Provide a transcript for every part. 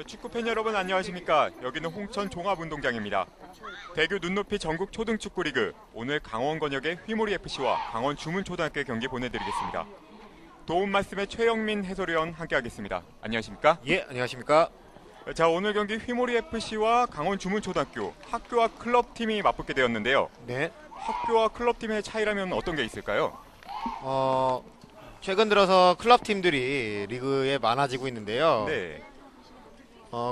축구팬 여러분 안녕하십니까. 여기는 홍천 종합운동장입니다. 대교 눈높이 전국 초등축구 리그, 오늘 강원권역의 휘모리FC와 강원 주문초등학교의 경기 보내드리겠습니다. 도움 말씀에 최영민 해설위원 함께하겠습니다. 안녕하십니까? 예, 안녕하십니까? 자, 오늘 경기 휘모리FC와 강원 주문초등학교, 학교와 클럽팀이 맞붙게 되었는데요. 네. 학교와 클럽팀의 차이라면 어떤 게 있을까요? 최근 들어서 클럽팀들이 리그에 많아지고 있는데요. 네.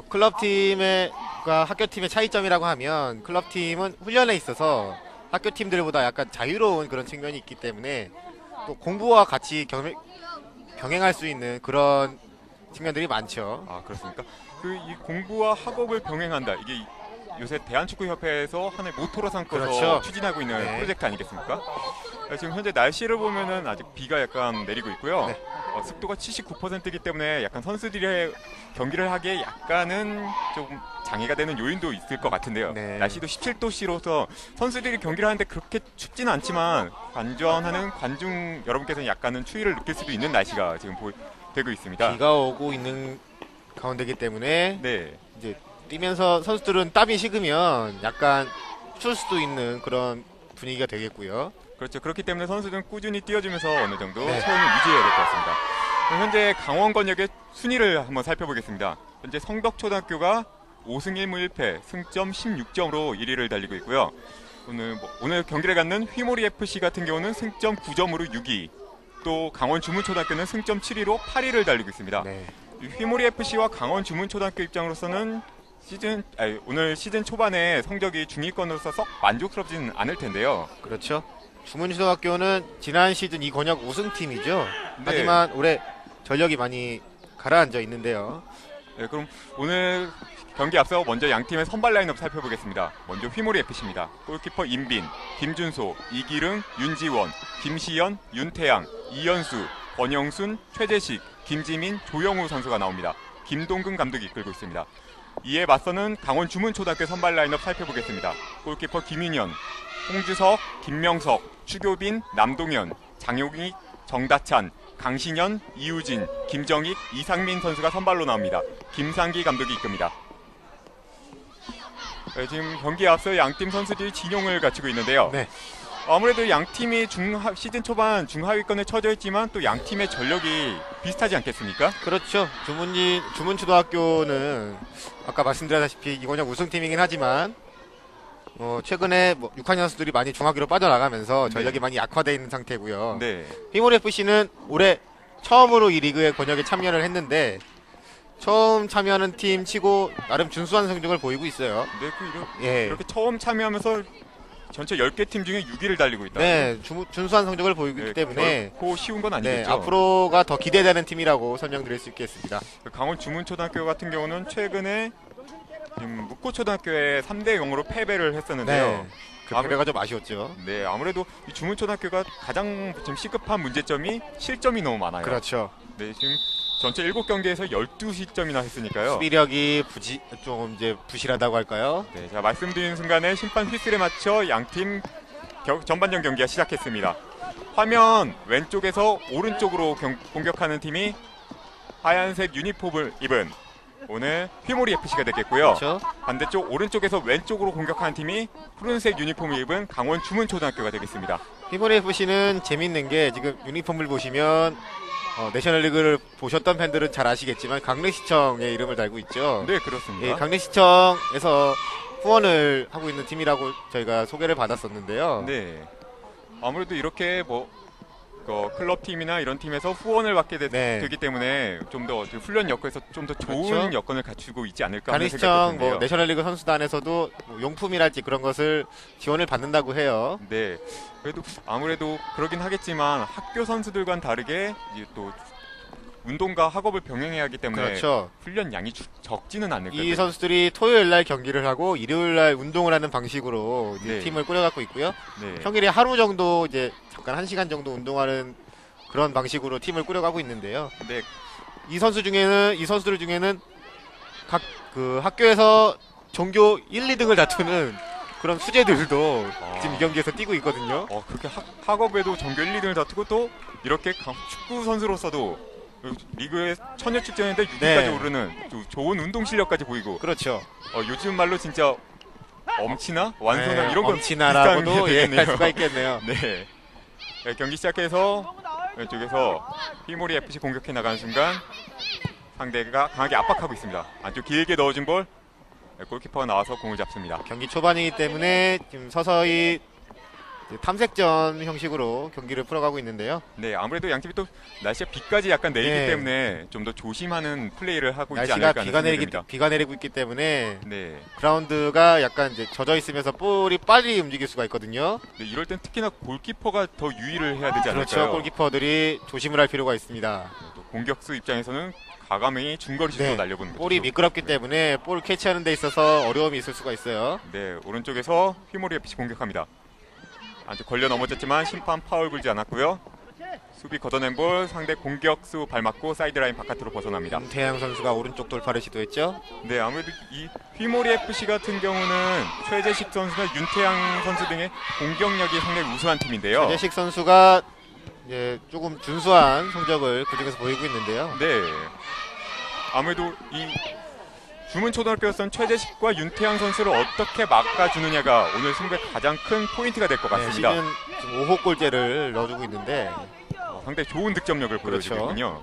클럽팀과 학교팀의 차이점이라고 하면 클럽팀은 훈련에 있어서 학교팀들보다 약간 자유로운 그런 측면이 있기 때문에 또 공부와 같이 병행할 수 있는 그런 측면들이 많죠. 아, 그렇습니까? 이 공부와 학업을 병행한다. 이게 요새 대한축구협회에서 하나의 모토로 삼고서 그렇죠. 추진하고 있는 네. 프로젝트 아니겠습니까? 지금 현재 날씨를 보면은 아직 비가 약간 내리고 있고요. 네. 습도가 79%이기 때문에 약간 선수들의 경기를 하기에 약간은 좀 장애가 되는 요인도 있을 것 같은데요. 네. 날씨도 17도씨로서 선수들이 경기를 하는데 그렇게 춥지는 않지만 관전하는 관중 여러분께서는 약간은 추위를 느낄 수도 있는 날씨가 지금 되고 있습니다. 비가 오고 있는 가운데이기 때문에 네. 이제 뛰면서 선수들은 땀이 식으면 약간 추울 수도 있는 그런 분위기가 되겠고요. 그렇죠. 그렇기 때문에 선수들은 꾸준히 뛰어주면서 어느 정도 네. 체온을 유지해야 될 것 같습니다. 그럼 현재 강원권역의 순위를 한번 살펴보겠습니다. 현재 성덕초등학교가 5승 1무 1패, 승점 16점으로 1위를 달리고 있고요. 오늘 경기를 갖는 휘모리FC 같은 경우는 승점 9점으로 6위, 또 강원주문초등학교는 승점 7위로 8위를 달리고 있습니다. 네. 휘모리FC와 강원주문초등학교 입장으로서는 오늘 시즌 초반에 성적이 중위권으로서 썩 만족스럽지는 않을 텐데요. 그렇죠. 주문초등학교는 지난 시즌 이 권역 우승팀이죠. 네. 하지만 올해 전력이 많이 가라앉아 있는데요. 네, 그럼 오늘 경기 앞서 먼저 양 팀의 선발 라인업 살펴보겠습니다. 먼저 휘모리FC입니다. 골키퍼 임빈, 김준소, 이기릉, 윤지원, 김시연, 윤태양, 이현수, 권영순, 최재식, 김지민, 조영우 선수가 나옵니다. 김동근 감독이 이끌고 있습니다. 이에 맞서는 강원 주문초등학교 선발 라인업 살펴보겠습니다. 골키퍼 김윤현, 홍주석, 김명석, 추교빈, 남동현, 장용익, 정다찬, 강신현, 이우진, 김정익, 이상민 선수가 선발로 나옵니다. 김상기 감독이 이끕니다. 네, 지금 경기에 앞서 양팀 선수들이 진용을 갖추고 있는데요. 네. 아무래도 양팀이 시즌 초반 중하위권에 처져 있지만 또 양팀의 전력이 비슷하지 않겠습니까? 그렇죠. 주문초등학교는 아까 말씀드렸다시피 이 권역 우승팀이긴 하지만 최근에 6학년 선수들이 많이 중학교로 빠져나가면서 전력이 많이 약화되어 있는 상태고요. 네. 휘모리FC는 올해 처음으로 이 리그의 권역에 참여를 했는데 처음 참여하는 팀 치고 나름 준수한 성적을 보이고 있어요. 네, 이렇게 처음 참여하면서 전체 10개 팀 중에 6위를 달리고 있다. 네, 준수한 성적을 보이고 있기 때문에 결코 쉬운 건 아니겠죠. 네, 앞으로가 더 기대되는 팀이라고 설명드릴 수 있겠습니다. 강원 주문초등학교 같은 경우는 최근에 묵고초등학교에 3대 0으로 패배를 했었는데요. 네, 그 패배가 좀 아쉬웠죠. 네, 아무래도 이 주문초등학교가 가장 지금 시급한 문제점이 실점이 너무 많아요. 그렇죠. 네, 지금 전체 7경기에서 12실점이나 했으니까요. 수비력이 좀 이제 부실하다고 할까요? 네, 자, 말씀드린 순간에 심판 휘슬에 맞춰 양팀 전반전 경기가 시작했습니다. 화면 왼쪽에서 오른쪽으로 공격하는 팀이 하얀색 유니폼을 입은 오늘 휘모리FC가 되겠고요. 그렇죠. 반대쪽 오른쪽에서 왼쪽으로 공격하는 팀이 푸른색 유니폼을 입은 강원 주문초등학교가 되겠습니다. 휘모리FC는 재밌는 게 지금 유니폼을 보시면 내셔널리그를 보셨던 팬들은 잘 아시겠지만 강릉시청의 이름을 달고 있죠. 네, 그렇습니다. 예, 강릉시청에서 후원을 하고 있는 팀이라고 저희가 소개를 받았었는데요. 네, 아무래도 이렇게 클럽팀이나 이런 팀에서 후원을 받게 되기 때문에 좀 더 훈련 여건에서 좀 더 좋은 그렇죠. 여건을 갖추고 있지 않을까 하는 생각이 강릉시청 드는데요. 내셔널리그 선수단에서도 용품이랄지 그런 것을 지원을 받는다고 해요. 네, 그래도 아무래도 그러긴 하겠지만 학교 선수들과는 다르게 이제 또 운동과 학업을 병행해야 하기 때문에 그렇죠. 훈련 양이 적지는 않을 거예요. 이 선수들이 토요일 날 경기를 하고 일요일 날 운동을 하는 방식으로 이제 네. 팀을 꾸려갖고 있고요. 네. 평일에 하루 정도 이제 잠깐 1시간 정도 운동하는 그런 방식으로 팀을 꾸려가고 있는데요. 네. 이 선수들 중에는 각 그 학교에서 전교 1, 2등을 다투는 그런 수재들도 지금 이 경기에서 뛰고 있거든요. 그렇게 학업에도 전교 1, 2등을 다투고 또 이렇게 축구 선수로서도 리그에 천여 출전인데 6위까지 네. 오르는 좋은 운동 실력까지 보이고 그렇죠. 요즘 말로 진짜 엄치나 완소나 이런 거 엄치나라고도 비슷한 게 얘기할 되겠네요. 수가 있겠네요. 네. 네, 경기 시작해서 왼쪽에서 휘모리 FC 공격해 나가는 순간 상대가 강하게 압박하고 있습니다. 안쪽 길게 넣어준 볼 골키퍼가 나와서 공을 잡습니다. 경기 초반이기 때문에 지금 서서히 탐색전 형식으로 경기를 풀어가고 있는데요. 네, 아무래도 양팀이 또 날씨가 비까지 약간 내리기 네. 때문에 좀 더 조심하는 플레이를 하고 있지 날씨가 않을까 하는 생각이 듭니다. 비가 내리고 있기 때문에 네. 그라운드가 약간 이제 젖어 있으면서 볼이 빨리 움직일 수가 있거든요. 네, 이럴 땐 특히나 골키퍼가 더 유의를 해야 되지 않을까요? 그렇죠. 골키퍼들이 조심을 할 필요가 있습니다. 또 공격수 입장에서는 과감히 중거리 슛으로 네. 날려보는 볼이 거죠. 미끄럽기 때문에 볼 캐치하는 데 있어서 어려움이 있을 수가 있어요. 네, 오른쪽에서 휘모리 FC 공격합니다. 안쪽 걸려 넘어졌지만 심판 파울 불지 않았고요. 수비 걷어낸 볼 상대 공격수 발 맞고 사이드라인 바깥으로 벗어납니다. 윤태양 선수가 오른쪽 돌파를 시도했죠. 네, 아무래도 이 휘모리 FC 같은 경우는 최재식 선수나 윤태양 선수 등의 공격력이 상당히 우수한 팀인데요. 최재식 선수가 이제 조금 준수한 성적을 그중에서 보이고 있는데요. 네, 아무래도 이 주문초등학교에서는 최재식과 윤태양 선수를 어떻게 막아주느냐가 오늘 승부의 가장 큰 포인트가 될 것 네, 같습니다. 시즌 지금 5호 골째를 넣어주고 있는데 상당히 좋은 득점력을 그렇죠. 보여주고 있군요.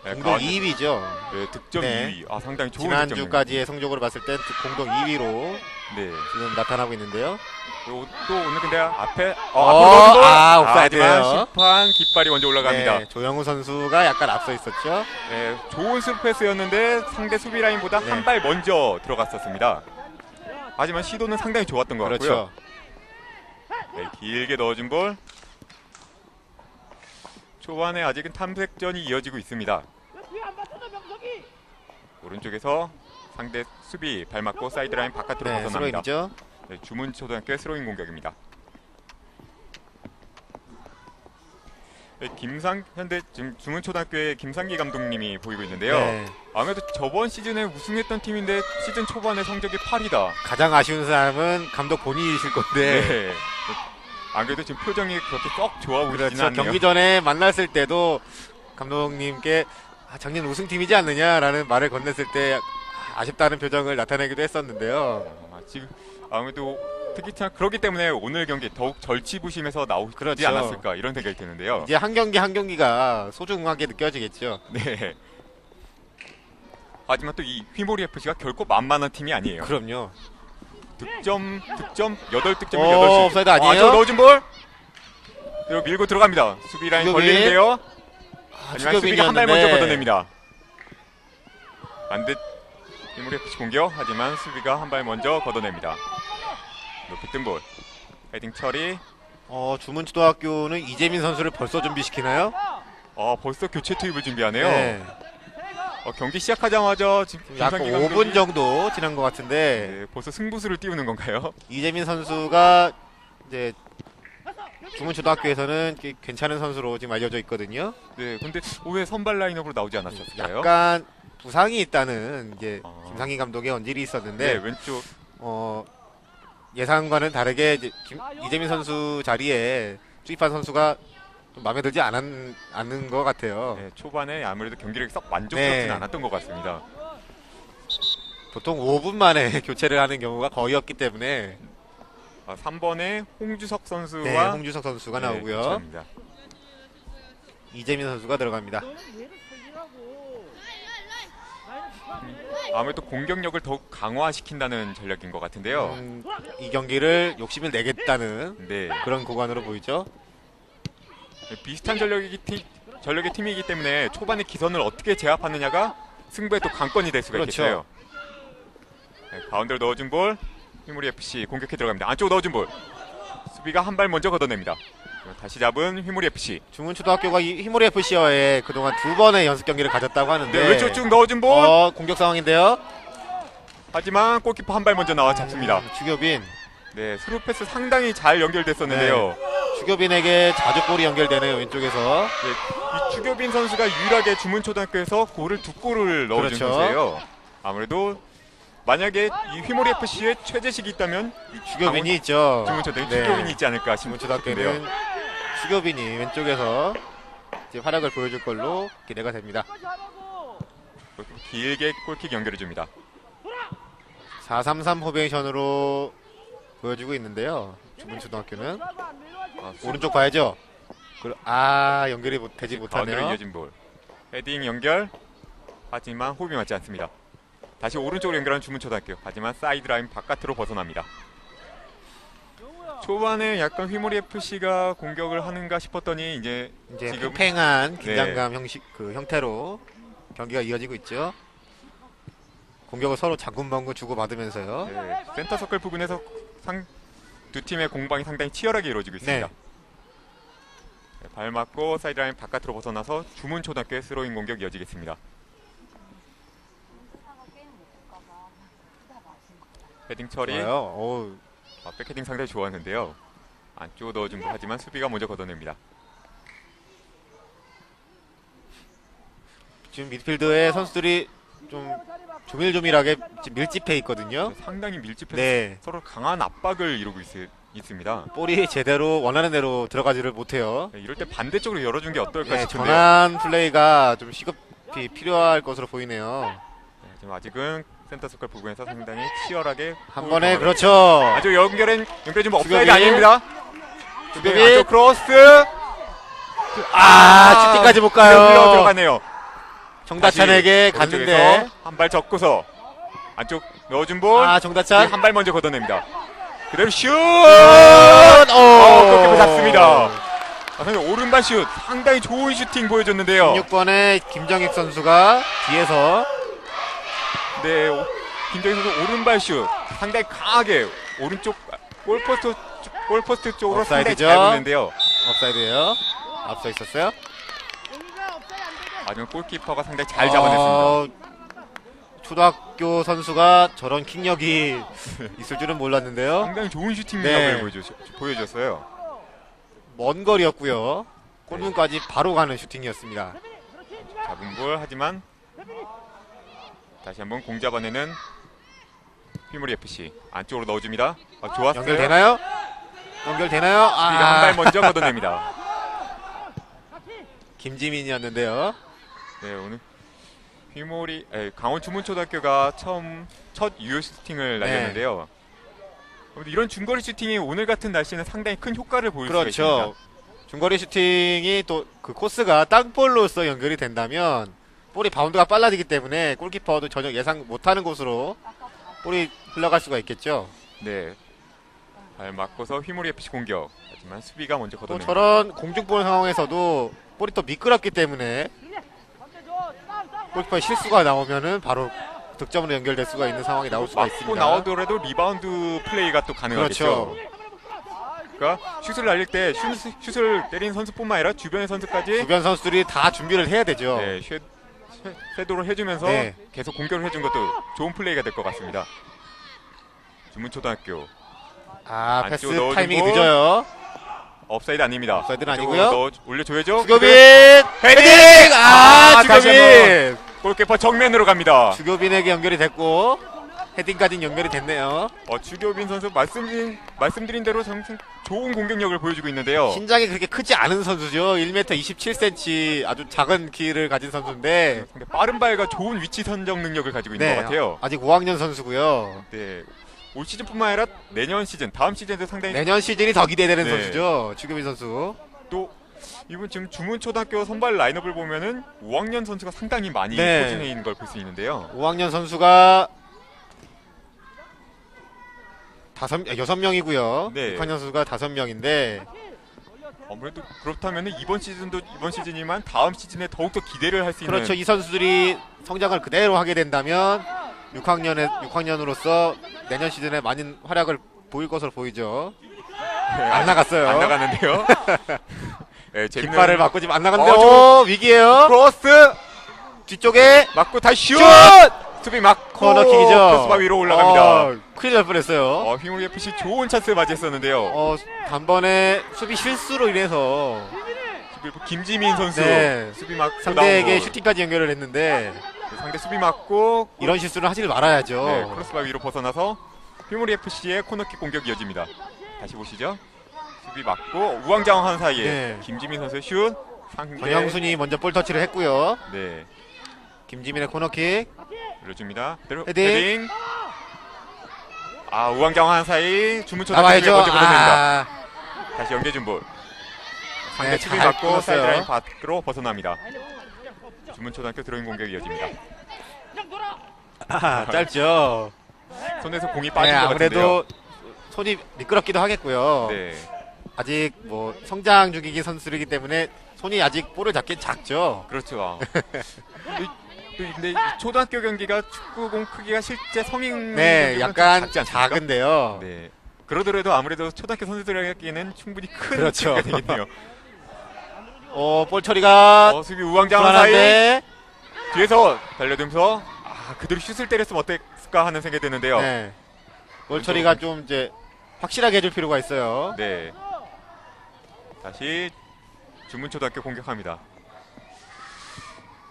네, 공동 가운데- 2위죠. 네, 득점 네. 2위. 상당히 좋은 득점력. 지난주까지의 성적으로 봤을 땐 공동 2위로 네. 지금 나타나고 있는데요. 또 오늘 근데 앞에 옵사이드예요. 하지만 심판 깃발이 먼저 올라갑니다. 네, 조영우 선수가 약간 앞서 있었죠. 네, 좋은 스루패스였는데 상대 수비 라인보다 네. 한 발 먼저 들어갔었습니다. 하지만 시도는 상당히 좋았던 것 같고요. 그렇죠. 네, 길게 넣어준 볼. 초반에 아직은 탐색전이 이어지고 있습니다. 오른쪽에서 상대 수비 발 맞고 사이드라인 바깥으로 네, 벗어납니다. 스로인이죠. 네, 주문초등학교의 스로잉 공격입니다. 네, 현대 지금 주문초등학교의 김상기 감독님이 보이고 있는데요. 네, 아무래도 저번 시즌에 우승했던 팀인데 시즌 초반에 성적이 8위다. 가장 아쉬운 사람은 감독 본인이실 건데. 네. 안 그래도 지금 표정이 그렇게 썩 좋아 보이지는 그렇죠. 않네요. 경기 전에 만났을 때도 감독님께 작년 우승팀이지 않느냐라는 말을 건넸을 때 아쉽다는 표정을 나타내기도 했었는데요. 지금 아무래도 특히나 그렇기 때문에 오늘 경기 더욱 절치부심해서 나오지 그렇죠. 않았을까 이런 생각이 드는데요. 이제 한 경기 한 경기가 소중하게 느껴지겠죠. 네. 하지만 또 이 휘모리 FC가 결코 만만한 팀이 아니에요. 그럼요. 득점 8득점이 오, 8시. 옵사이드 아니에요? 저 넣어준 볼. 그리고 밀고 들어갑니다. 수비 라인 추격인. 걸리는데요. 하지만 수비가 한 발 먼저 추격인이었는데. 걷어냅니다. 안돼 휘모리 FC 공격. 하지만 수비가 한 발 먼저 걷어냅니다. 높이 뜬 볼. 헤딩 처리. 주문초등학교는 이재민 선수를 벌써 준비시키나요? 벌써 교체 투입을 준비하네요. 네. 경기 시작하자마자 지금 약간 김상기 5분 정도 지난 것 같은데 네, 벌써 승부수를 띄우는 건가요? 이재민 선수가 이제 주문초등학교에서는 괜찮은 선수로 지금 알려져 있거든요. 네, 근데 왜 선발 라인업으로 나오지 않았었을까요? 약간 부상이 있다는 이제 아. 김상희 감독의 언질이 네, 있었는데 왼쪽 예상과는 다르게 이제 이재민 선수 자리에 투입한 선수가 좀 마음에 들지 않는 것 같아요. 네, 초반에 아무래도 경기력이 썩 만족스럽지는 네. 않았던 것 같습니다. 보통 5분 만에 교체를 하는 경우가 거의없기 때문에 3번에 홍주석 선수와 네, 홍주석 선수가 네, 나오고요. 교체합니다. 이재민 선수가 들어갑니다. 아무래도 공격력을 더욱 강화시킨다는 전략인 것 같은데요. 이 경기를 욕심을 내겠다는 네, 그런 고관으로 보이죠. 비슷한 전력의 팀이기 때문에 초반에 기선을 어떻게 제압하느냐가 승부의 또 관건이 될 수가 그렇죠. 있겠어요. 네, 가운데로 넣어준 볼 휘모리 FC 공격해 들어갑니다. 안쪽으로 넣어준 볼 수비가 한 발 먼저 걷어냅니다. 다시 잡은 휘모리 FC. 주문초등학교가 이 휘모리 FC와의 그동안 2번의 연습 경기를 가졌다고 하는데 네, 왼쪽 쭉 넣어준 볼. 공격 상황인데요. 하지만 골키퍼 한 발 먼저 나와 잡습니다. 추교빈. 네, 스루 패스 상당히 잘 연결됐었는데요. 추교빈에게 자주 볼이 연결되네요. 왼쪽에서. 네, 이 추교빈 선수가 유일하게 주문초등학교에서 골을 2골을 넣어준 그렇죠. 선수예요. 아무래도 만약에 이 휘모리 FC에 최재식이 있다면 추교빈이 있죠. 주문초등학교 네. 추교빈이 있지 않을까 싶은데요. 주문초등학교는 추교빈이 왼쪽에서 이제 활약을 보여줄 걸로 기대가 됩니다. 길게 골킥 연결해 줍니다. 4-3-3 포메이션으로 보여주고 있는데요. 주문초등학교는 오른쪽 봐야죠. 연결이 되지 가운데로 못하네요. 이어진 볼. 헤딩 연결. 하지만 호흡이 맞지 않습니다. 다시 오른쪽으로 연결한 주문초등학교. 하지만 사이드라인 바깥으로 벗어납니다. 초반에 약간 휘몰이 FC가 공격을 하는가 싶었더니 이제 지금 팽팽한 긴장감 형태로 경기가 이어지고 있죠. 공격을 서로 장군방군 주고받으면서요. 네, 센터 서클 부근에서 두 팀의 공방이 상당히 치열하게 이루어지고 있습니다. 네, 발 맞고 사이드라인 바깥으로 벗어나서 주문초등학교의 스로잉 공격 이어지겠습니다. 헤딩 처리. 좋아요. 백헤딩 상당히 좋았는데요. 안쪽으로 넣어준 거 하지만 수비가 먼저 걷어냅니다. 지금 미드필드의 선수들이 좀 조밀조밀하게 밀집해 있거든요. 상당히 밀집해서 네. 서로 강한 압박을 이루고 있습니다. 볼이 제대로 원하는 대로 들어가지를 못해요. 네, 이럴 때 반대쪽으로 열어준 게 어떨까 네, 싶은데요. 전환 플레이가 좀 시급히 필요할 것으로 보이네요. 네, 지금 아직은 센터 서클 부근에서 상당히 치열하게 한 번에 공격을 그렇죠. 아주 연결은 좀 업사이드 주ገብ이. 아닙니다. 주ገብ이. 안쪽 크로스. 슈팅까지 못 가요. 흘러 들어가네요. 정다찬에게 갔는데 한 발 접고서 안쪽 넣어준 볼. 정다찬 한 발 먼저 걷어냅니다. 그대로 슛! 골키퍼 잡습니다. 오른발 슛 상당히 좋은 슈팅 보여줬는데요. 16번의 김정익 선수가 뒤에서 네, 김정희 선수 오른발 슛 상당히 강하게 오른쪽 골포스트 쪽으로 상당히 옵사이드죠. 잘 보는데요. 업사이드예요. 앞서 있었어요. 하지만 골키퍼가 상당히 잘 잡아냈습니다. 초등학교 선수가 저런 킥력이 있을 줄은 몰랐는데요. 상당히 좋은 슈팅 네. 능력을 보여줬어요. 먼 거리였고요. 골문까지 바로 가는 슈팅이었습니다. 잡은 볼 하지만 다시 한번 공 잡아내는 휘몰이 FC 안쪽으로 넣어줍니다. 좋았어요. 연결되나요? 연결되나요? 한 발 먼저 걷어냅니다. 김지민이었는데요. 네, 오늘 강원 주문초등학교가 첫 유효 슈팅을 날렸는데요. 이런 중거리 슈팅이 오늘 같은 날씨는 상당히 큰 효과를 보일 수가 있습니다. 그렇죠. 중거리 슈팅이 또 그 코스가 땅볼로서 연결이 된다면 볼이 바운드가 빨라지기 때문에 골키퍼도 전혀 예상 못하는 곳으로 볼이 흘러갈 수가 있겠죠. 네, 발 맞고서 휘몰이 FC 공격. 하지만 수비가 먼저 또 걷어냅니다. 저런 공중볼 상황에서도 볼이 또 미끄럽기 때문에 골키퍼의 실수가 나오면은 바로 득점으로 연결될 수가 있는 상황이 나올 수가 맞고 있습니다. 나오더라도 리바운드 플레이가 또 가능하겠죠. 그렇죠. 그러니까 슛을 날릴 때 슛을 때린 선수뿐만 아니라 주변의 선수까지 주변 선수들이 다 준비를 해야 되죠. 네, 쇄도를 해주면서 네. 계속 공격을 해준 것도 좋은 플레이가 될 것 같습니다. 주문초등학교 패스 안쪽으로 넣어준 타이밍이 볼. 늦어요. 업사이드 아닙니다. 업사이드는 안쪽으로 아니고요. 올려줘야죠. 주교빈 헤딩! 다시 주교빈 한번 골키퍼 정면으로 갑니다. 주교빈에게 연결이 됐고 헤딩까지는 연결이 됐네요. 주교빈 선수 말씀드린 대로 좋은 공격력을 보여주고 있는데요. 신장이 그렇게 크지 않은 선수죠. 1m 27cm 아주 작은 키를 가진 선수인데 빠른 발과 좋은 위치 선정 능력을 가지고 있는 것 같아요. 아직 5학년 선수고요. 네, 올 시즌뿐만 아니라 내년 시즌, 다음 시즌에도 상당히 내년 시즌이 더 기대되는 네. 선수죠. 주교빈 선수. 또 이분 지금 주문초등학교 선발 라인업을 보면은 5학년 선수가 상당히 많이 네. 포진해 있는 걸 볼 수 있는데요. 5학년 선수가 6명이고요. 네. 6학년 선수가 5명인데 아무래도 그렇다면 이번 시즌이지만 다음 시즌에 더욱더 기대를 할 수 있는 그렇죠. 이 선수들이 성장을 그대로 하게 된다면 6학년으로서 내년 시즌에 많은 활약을 보일 것으로 보이죠. 안 나갔어요. 안 나가는데요. 네, 재밌는 깃발을 맞고 지금 안 나갔는데 위기에요. 크로스 뒤쪽에 맞고 다시 슛! 수비 맞고 코너킥이죠. 크로스바 위로 올라갑니다. 큰일 날 뻔했어요. 휘몰이 FC 좋은 찬스를 맞이했었는데요. 단번에 수비 실수로 인해서 김지민 선수 네. 수비 맞고 상대에게 나온 거. 슈팅까지 연결을 했는데 상대 수비 맞고 이런 실수는 하지 말아야죠. 네, 크로스바 위로 벗어나서 휘몰이 FC의 코너킥 공격 이어집니다. 다시 보시죠. 수비 맞고 우왕좌왕하는 사이에 네. 김지민 선수의 슛 상대 권영순이 먼저 볼 터치를 했고요. 네, 김지민의 코너킥. 올려줍니다. 그대로 헤딩. 헤딩. 아, 우왕좌왕한 사이 주문초등학교 나와야죠. 먼저 걷어냅니다. 아, 다시 연계준 볼. 상대 네, 수비 잘 맞고 끊었어요. 사이드라인 밖으로 벗어납니다. 주문초등학교 드로잉 공격이 이어집니다. 짧죠. 손에서 공이 네, 빠진 것 같은데요. 아무래도 손이 미끄럽기도 하겠고요. 네. 아직 뭐 성장 중이긴 선수이기 때문에 손이 아직 볼을 잡긴 작죠. 그렇죠. 근데 이 초등학교 경기가 축구공 크기가 실제 성인 네, 경기보다는 약간 좀 작지 않습니까? 작은데요. 네. 그러더라도 아무래도 초등학교 선수들에게는 충분히 큰 그렇죠. 차이가 되겠네요. 볼 처리가 수비 우왕좌왕 사이 불안한데. 뒤에서 달려들면서 그대로 슛을 때렸으면 어땠을까 하는 생각이 드는데요. 네. 볼 처리가 좀 이제 확실하게 해줄 필요가 있어요. 네. 다시 주문초등학교 공격합니다.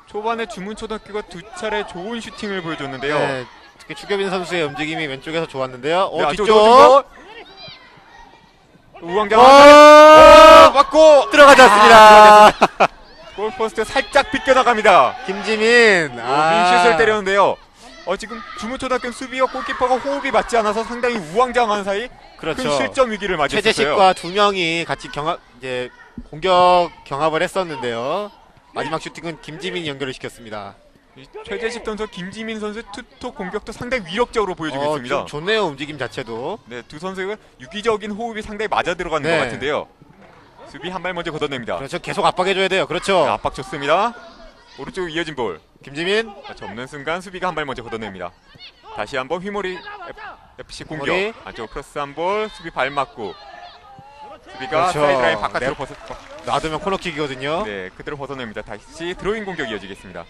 초반에 주문초등학교가 두 차례 좋은 슈팅을 보여줬는데요. 네, 특히 추교빈 선수의 움직임이 왼쪽에서 좋았는데요. 네, 뒤쪽. 우왕좌왕 맞고 들어가지 않습니다. 골포스트 살짝 빗겨나갑니다. 김지민. 민슛을 때렸는데요. 지금 주문초등학교 수비와 골키퍼가 호흡이 맞지 않아서 상당히 우왕좌왕한 사이 그렇죠. 큰 실점 위기를 맞이했어요. 최재식과 두 명이 같이 공격 경합을 했었는데요. 마지막 슈팅은 김지민이 연결을 시켰습니다. 최재식 선수, 김지민 선수 투톱 공격도 상당히 위력적으로 보여주고 있습니다. 좀 좋네요, 움직임 자체도. 네, 두 선수가 유기적인 호흡이 상당히 맞아 들어가는 네. 것 같은데요. 수비 한 발 먼저 걷어냅니다. 그렇죠. 계속 압박해줘야 돼요. 그렇죠. 자, 압박 좋습니다. 오른쪽 이어진 볼. 김지민. 접는 순간 수비가 한 발 먼저 걷어냅니다. 다시 한번 휘몰이 FC 공격. 휘몰이. 안쪽 크로스 한 볼, 수비 발 맞고. 수비가 그렇죠. 사이드라인 바깥으로 놔두면 코너킥이거든요. 네, 그대로 벗어냅니다. 다시 드로잉 공격 이어지겠습니다.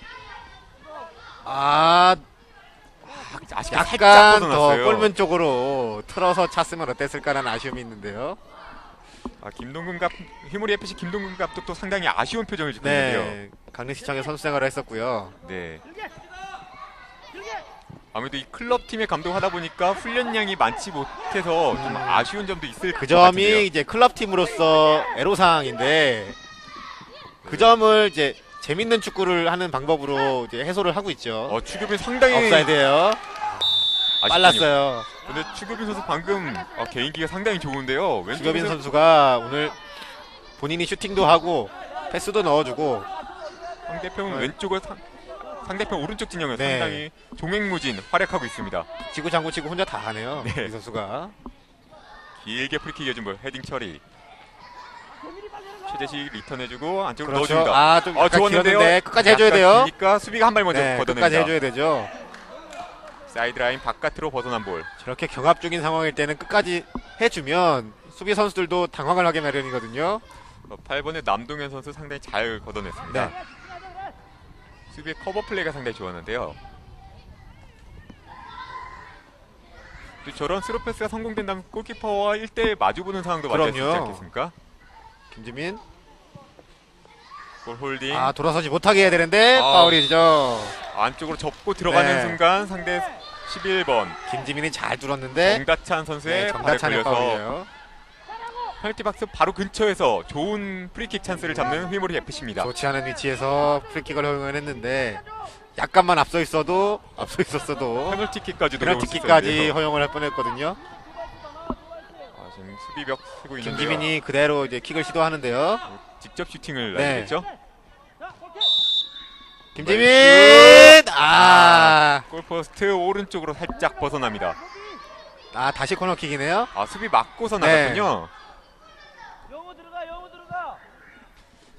아쉽게 살짝 약간 더 벗어났어요. 골문 쪽으로 틀어서 찼으면 어땠을까라는 아쉬움이 있는데요. 휘몰이 FC 김동근 감독도 상당히 아쉬운 표정을 짓고 있는데요. 네, 강릉시청에 선수 생활을 했었고요. 네. 아무래도 이 클럽 팀의 감독하다 보니까 훈련량이 많지 못해서 좀 아쉬운 점도 있을 그 것 점이 같은데요. 이제 클럽 팀으로서 애로사항인데 그 점을 이제 재밌는 축구를 하는 방법으로 이제 해소를 하고 있죠. 추교빈 상당히 업사이드예요. 아쉽군요. 빨랐어요. 근데 추교빈 선수 방금 개인기가 상당히 좋은데요. 추교빈 왼쪽에서 선수가 오늘 본인이 슈팅도 하고 패스도 넣어주고 상대편 왼쪽을 상대편 오른쪽 진영을 네. 상당히 종횡무진 활약하고 있습니다. 지구 장구 치고 혼자 다 하네요. 네. 이 선수가. 길게 프리킥 이어준 볼 헤딩 처리. 최재식 리턴해주고 안쪽으로 그렇죠. 넣어줍니다. 좀 약간 좋았는데요. 길었는데 끝까지 해줘야 돼요. 그러니까 수비가 한 발 먼저 네, 걷어냅니다. 끝까지 해줘야 되죠. 사이드라인 바깥으로 벗어난 볼. 저렇게 경합 중인 상황일 때는 끝까지 해주면 수비 선수들도 당황을 하게 마련이거든요. 8번의 남동현 선수 상당히 잘 걷어냈습니다. 네. 수비의 커버 플레이가 상당히 좋았는데요. 또 저런 스루 패스가 성공된다면 골키퍼와 1대1 마주보는 상황도 맞을 수 있지 그럼요. 않겠습니까? 김지민. 골 홀딩. 돌아서지 못하게 해야 되는데 파울이죠. 안쪽으로 접고 들어가는 네. 순간 상대 11번 김지민이 잘 뚫었는데 정다찬 선수의 발에 정다찬의 걸려서 파울이에요. 페널티 박스 바로 근처에서 좋은 프리킥 찬스를 잡는 휘몰이 FC입니다. 좋지 않은 위치에서 프리킥을 허용을 했는데 약간만 앞서 있었어도 페널티킥까지도 페널티킥까지 허용을 할 뻔했거든요. 지금 수비벽 쓰고 있는데요. 김지민이 그대로 이제 킥을 시도하는데요. 직접 슈팅을 네. 날리겠죠? 김지민 골포스트 오른쪽으로 살짝 벗어납니다. 다시 코너킥이네요. 수비 맞고서 네. 나갔군요.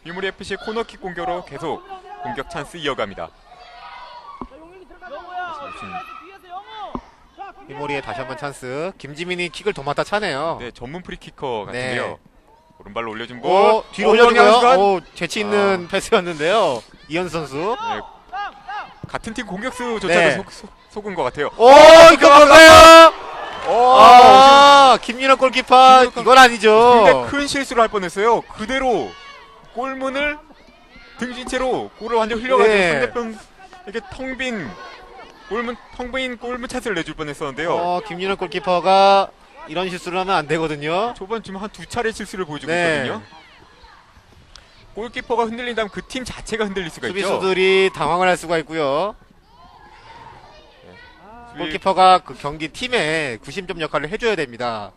휘몰이 FC 코너킥 공격으로 계속 공격 찬스 이어갑니다. 휘몰이의 다시 한번 찬스. 김지민이 킥을 도맡아 차네요. 네, 전문 프리키커 네. 같은데요. 오른발로 올려준 볼. 뒤로 올려주고요. 순간. 재치 있는 패스였는데요. 이현수 선수. 네, 같은 팀 공격수조차도 네. 속은 것 같아요. 이거 뭔가요? 김윤호 골키퍼 이건 아니죠. 굉장히 큰 실수를 할 뻔했어요. 그대로 골문을 등진 채로 골을 완전 흘려가지고 네. 상대편에게 텅 빈 골문 찬스를 내줄 뻔했었는데요. 김윤호 골키퍼가 이런 실수를 하면 안 되거든요. 초반 지금 한 2차례 실수를 보여주고 네. 있거든요. 골키퍼가 흔들린다면 그 팀 자체가 흔들릴 수가 있죠. 수비수들이 당황을 할 수가 있고요. 수비- 골키퍼가 그 경기 팀의 구심점 역할을 해줘야 됩니다.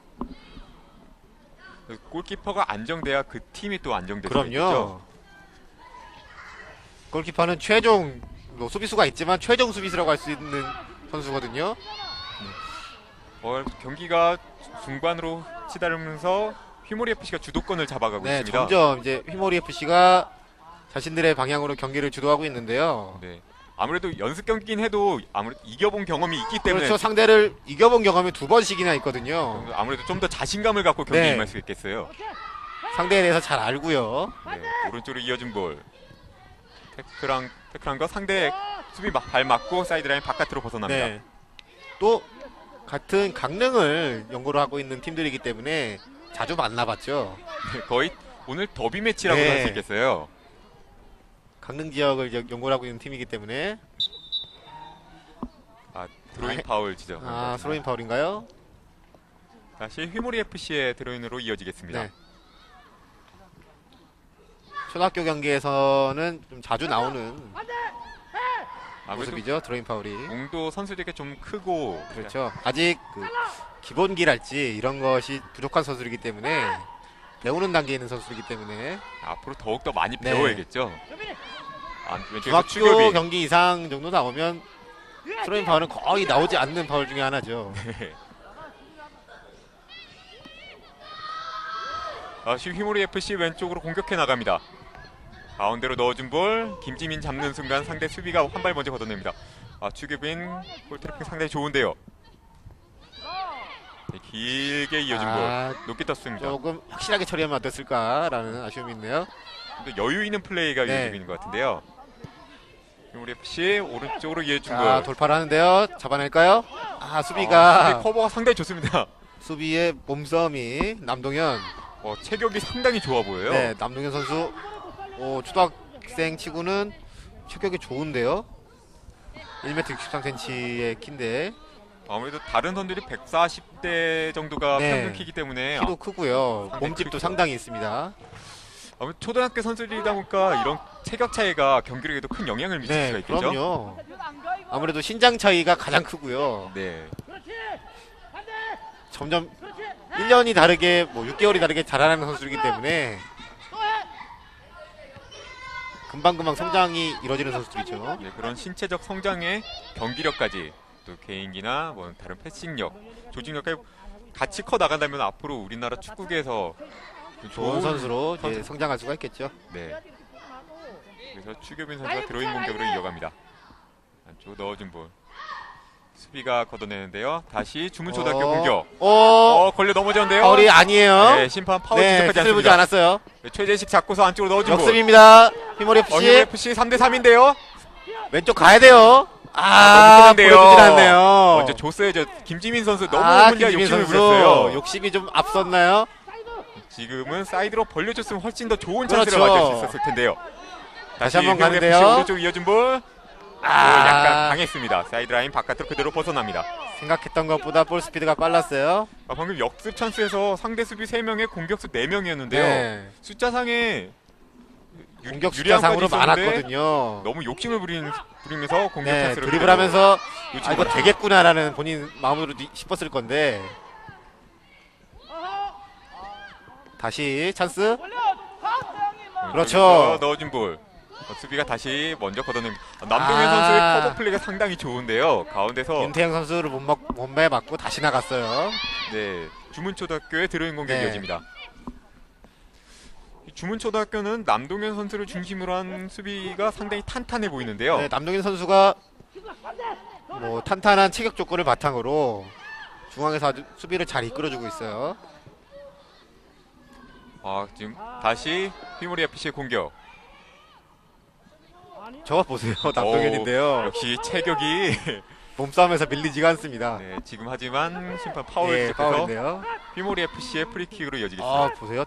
골키퍼가 안정돼야 그 팀이 또 안정될 수 있죠. 그럼요. 골키퍼는 최종 뭐 수비수가 있지만 최종 수비수라고 할 수 있는 선수거든요. 경기가 중반으로 치달으면서 휘모리 FC가 주도권을 잡아가고 네, 있습니다. 점점 이제 휘모리 FC가 자신들의 방향으로 경기를 주도하고 있는데요. 네. 아무래도 연습 경기긴 해도 아무래도 이겨본 경험이 있기 때문에 그렇죠. 상대를 이겨본 경험이 2번씩이나 있거든요. 아무래도 좀 더 자신감을 갖고 경기에 네. 임할 수 있겠어요. 상대에 대해서 잘 알고요. 네. 오른쪽으로 이어준 볼. 태클한 거 상대 수비 발 맞고 사이드라인 바깥으로 벗어납니다. 네. 또 같은 강릉을 연고로 하고 있는 팀들이기 때문에 자주 만나봤죠. 네, 거의 오늘 더비 매치라고 네. 할 수 있겠어요. 강릉 지역을 연고로 하고 있는 팀이기 때문에. 드로인 파울 지적. 스로인 파울인가요? 다시 휘모리 FC의 드로인으로 이어지겠습니다. 네. 초등학교 경기에서는 좀 자주 나오는 아무래도 모습이죠. 드로인 파울이. 공도 선수들에게 좀 크고 그렇죠. 아직 그 기본기랄지 이런 것이 부족한 선수이기 때문에 배우는 단계에 있는 선수이기 때문에 앞으로 더욱더 많이 네. 배워야겠죠. 왼쪽에서 중학교 추격이 경기 이상 정도 나오면 스로인 파울은 거의 나오지 않는 파울 중에 하나죠. 다시 휘모리 FC 왼쪽으로 공격해 나갑니다. 가운데로 넣어준 볼 김지민 잡는 순간 상대 수비가 한 발 먼저 걷어냅니다. 추격인 볼 트래핑 상당히 좋은데요. 네, 길게 이어준 볼 높게 떴습니다. 조금 확실하게 처리하면 어땠을까라는 아쉬움이 있네요. 좀 더 여유 있는 플레이가 네. 이어지고 있는 것 같은데요. 휘모리 FC 오른쪽으로 이어준 자, 볼. 돌파를 하는데요. 잡아낼까요? 수비가 수비 커버가 상당히 좋습니다. 수비의 몸싸움이 남동현. 체격이 상당히 좋아 보여요. 네, 남동현 선수 초등학생 치고는 체격이 좋은데요. 1m 63cm의 키인데 아무래도 다른 선들이 140대 정도가 네. 평균 키기 때문에 키도 크고요. 상당히 몸집도 크죠. 상당히 있습니다. 아무래도 초등학교 선수들이다 보니까 이런 체격 차이가 경기력에도 큰 영향을 미칠 수가 네, 있겠죠. 그럼요. 아무래도 신장 차이가 가장 크고요. 네. 점점 1년이 다르게 6개월이 다르게 자라나는 선수이기 때문에 금방금방 성장이 이루어지는 선수들이죠. 네, 그런 신체적 성장에 경기력까지 또 개인기나 다른 패싱력, 조직력까지 같이 커 나간다면 앞으로 우리나라 축구계에서 좋은 선수로 이제 선수. 성장할 수가 있겠죠. 네. 그래서 추교빈 선수가 드로잉 공격으로 이어갑니다. 안쪽 넣어준 볼. 수비가 걷어내는데요. 다시 주문초등학교 공격. 걸려 넘어졌는데요. 파울이 아니에요. 네, 심판 파울 네, 지적하지 뜻을 보지 않습니다. 않았어요. 네, 최재식 잡고서 안쪽으로 넣어준 볼. 역습입니다. 휘모리 FC FC 3대3인데요. 왼쪽 가야 돼요. 보여주질 보여주질 않네요. 먼저 줬어야죠. 김지민 선수 너무 혼자 김지민 욕심을 선수 부렸어요. 욕심이 좀 앞섰나요? 지금은 사이드로 벌려줬으면 훨씬 더 좋은 그렇죠. 찬스를 맞을 수 있었을 텐데요. 다시 한번 휘모리 FC 가는데요. 오른쪽 이어준 볼. 약간 강했습니다. 사이드라인 바깥으로 그대로 벗어납니다. 생각했던 것보다 볼 스피드가 빨랐어요. 방금 역습 찬스에서 상대 수비 3명에 공격수 4명이었는데요. 네. 숫자상에 공격 유리한 숫자상으로 건 있었는데 많았거든요. 너무 욕심을 부리면서 공격 네, 찬스를 드리블하면서 놓치고 이거 되겠구나라는 본인 마음으로 싶었을 건데 다시 찬스. 그렇죠. 넣어준 볼. 수비가 다시 먼저 걷어냅니다. 남동현 아. 선수의 커버 플레이가 상당히 좋은데요. 가운데서 윤태영 선수를 몸매 맞고 다시 나갔어요. 네, 주문초등학교의 드로잉 공격이 네. 이어집니다. 이 주문초등학교는 남동현 선수를 중심으로 한 수비가 상당히 탄탄해 보이는데요. 네, 남동현 선수가 탄탄한 체격 조건을 바탕으로 중앙에서 아주 수비를 잘 이끌어주고 있어요. 지금 다시 휘모리 FC의 공격. 저거 보세요. 남동현인데요. 역시 체격이 몸싸움에서 밀리지가 않습니다. 네, 지금 하지만 심판 파울 예, 지적해서 파울인데요. 휘모리 FC의 프리킥으로 이어지겠습니다. 보세요.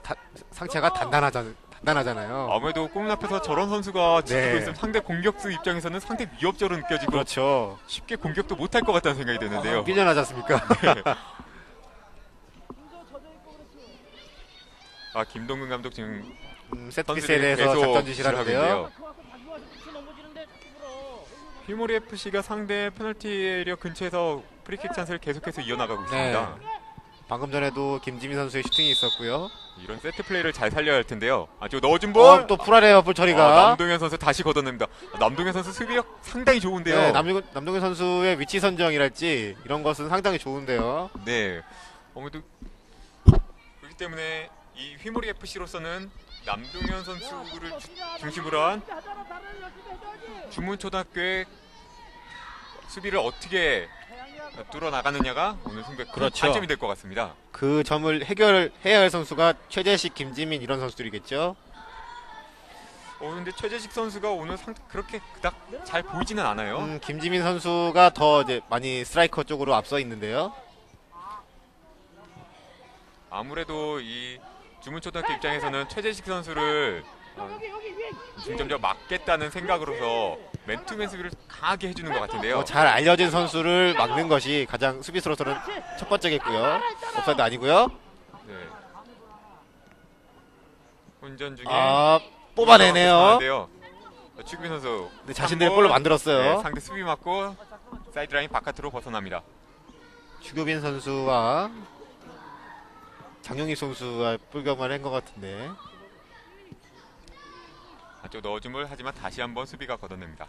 상체가 단단하잖아요. 아무래도 골 앞에서 저런 선수가 지키고 네. 있으면 상대 공격수 입장에서는 상대 위협적으로 느껴지고 그렇죠. 쉽게 공격도 못할 것 같다는 생각이 드는데요. 삐져나지 않습니까? 김동근 감독 지금 세트피스에 선수들이 대해서 계속 작전 지시를 지시를 하는데요. 하고 있는데요. 휘모리 FC가 상대 페널티 에리어 근처에서 프리킥 찬스를 계속해서 이어나가고 있습니다. 방금 전에도 김지민 선수의 슈팅이 있었고요. 이런 세트 플레이를 잘 살려야 할 텐데요. 아주 넣어준 볼. 또 풀하네요, 볼 처리가. 남동현 선수 다시 걷어냅니다. 남동현 선수 수비력 상당히 좋은데요. 네, 남동현 선수의 위치 선정이랄지 이런 것은 상당히 좋은데요. 네. 아무래도 그렇기 때문에 이 휘모리 FC로서는 남동현 선수를 중심으로 한 주문초등학교의 수비를 어떻게 뚫어 나가느냐가 오늘 승부의 그렇죠. 관점이 될 것 같습니다. 그 점을 해결해야 할 선수가 최재식, 김지민 이런 선수들이겠죠. 근데 최재식 선수가 오늘 그렇게 그닥 잘 보이지는 않아요. 김지민 선수가 더 이제 많이 스트라이커 쪽으로 앞서 있는데요. 아무래도 이 주문초등학교 입장에서는 최재식 선수를 중점적 막겠다는 생각으로서 맨투맨 수비를 강하게 해주는 것 같은데요. 잘 알려진 선수를 막는 것이 가장 수비수로서는 첫 번째겠고요. 옵사이드 아니고요. 네. 혼전 중에 뽑아내네요. 추규빈 선수 네, 자신들의 골로 만들었어요. 네, 상대 수비 맞고 사이드라인 바깥으로 벗어납니다. 추교빈 선수와 장용희 선수가 불경을 한 것 같은데. 아주 넣어줌을 하지만 다시 한번 수비가 걷어냅니다.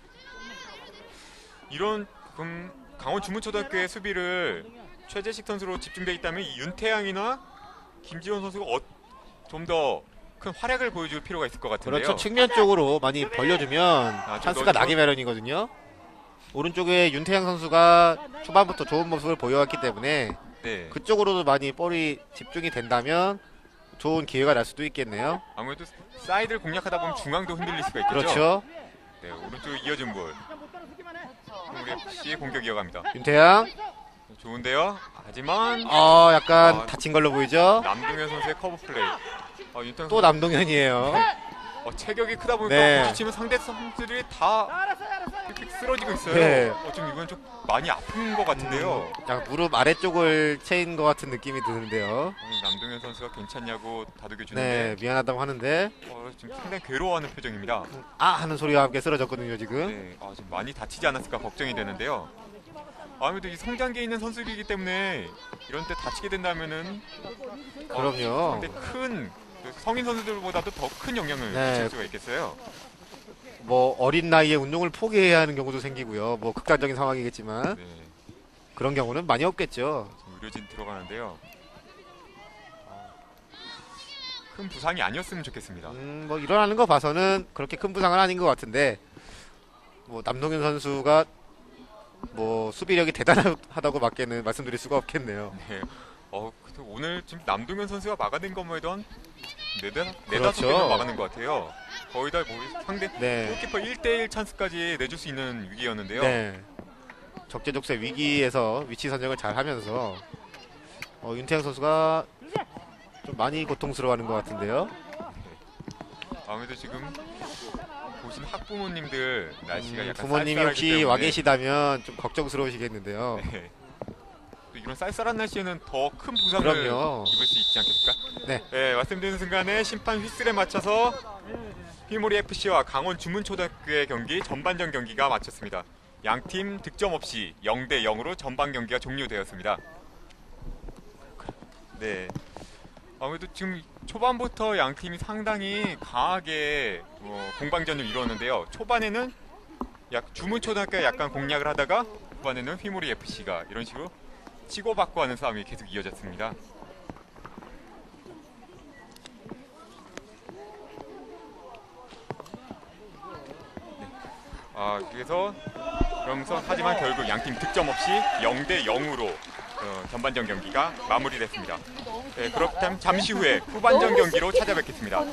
이런 강원 주문초등학교의 수비를 최재식 선수로 집중되어 있다면 이 윤태양이나 김지원 선수가 좀 더 큰 활약을 보여줄 필요가 있을 것 같은데요. 그렇죠. 측면 쪽으로 많이 벌려주면 찬스가 나기 마련이거든요. 오른쪽에 윤태양 선수가 초반부터 좋은 모습을 보여왔기 때문에 네. 그쪽으로도 많이 볼이 집중이 된다면 좋은 기회가 날 수도 있겠네요. 아무래도 사이드를 공략하다 보면 중앙도 흔들릴 수가 있겠죠. 그렇죠. 네, 오른쪽에 이어진 볼. 우리 FC의 공격 이어갑니다. 윤태양. 좋은데요. 하지만 약간 다친 걸로 보이죠. 남동현 선수의 커브 플레이. 윤태양 또 남동현이에요. 체격이 크다 보니까 네. 부딪히면 상대 선수들이 다 이렇게 쓰러지고 있어요. 네. 지금 이건 좀 많이 아픈 것 같은데요. 약간 무릎 아래쪽을 채인 것 같은 느낌이 드는데요. 남동현 선수가 괜찮냐고 네, 다독여주는데 미안하다고 하는데 지금 상당히 괴로워하는 표정입니다. 하는 소리와 함께 쓰러졌거든요 지금. 네, 지금 많이 다치지 않았을까 걱정이 되는데요. 아무래도 이 성장기에 있는 선수이기 때문에 이런 때 다치게 된다면은 그럼요. 상당히 큰 성인 선수들보다도 더 큰 영향을 네. 미칠 수가 있겠어요. 뭐 어린 나이에 운동을 포기해야 하는 경우도 생기고요. 뭐 극단적인 상황이겠지만 네, 그런 경우는 많이 없겠죠. 지금 의료진 들어가는데요. 큰 부상이 아니었으면 좋겠습니다. 뭐 일어나는 거 봐서는 그렇게 큰 부상은 아닌 것 같은데 뭐 남동현 선수가 뭐 수비력이 대단하다고 밖에는 말씀드릴 수가 없겠네요. 네. 근데 오늘 지금 남동현 선수가 막아낸 것만 해도 한 네다섯 그렇죠. 개는 막아낸 것 같아요. 거의 다 상대 네. 골키퍼 1대1 찬스까지 내줄 수 있는 위기였는데요. 네. 적재적소의 위기에서 위치 선정을 잘 하면서 윤태양 선수가 좀 많이 고통스러워하는 것 같은데요. 아무래도 지금 보신 학부모님들 날씨가 약간 부모님이 쌀쌀하기 혹시 때문에 와 계시다면 좀 걱정스러우시겠는데요. 네. 또 이런 쌀쌀한 날씨에는 더 큰 부상을 그럼요. 입을 수 있지 않겠습니까? 네. 말씀드리는 순간에 심판 휘슬에 맞춰서 휘모리 FC와 강원 주문초등학교의 경기 전반전 경기가 마쳤습니다. 양팀 득점 없이 0대 0으로 전반 경기가 종료되었습니다. 네. 아무래도 지금 초반부터 양 팀이 상당히 강하게 공방전을 이루었는데요. 초반에는 주문초등학교가 약간 공략을 하다가 후반에는 휘모리 FC가 이런 식으로 치고받고 하는 싸움이 계속 이어졌습니다. 그래서 그러면서 하지만 결국 양 팀 득점 없이 0대 0으로 전반전 경기가 마무리됐습니다. 그렇다면 잠시 후에 후반전 경기로 찾아뵙겠습니다.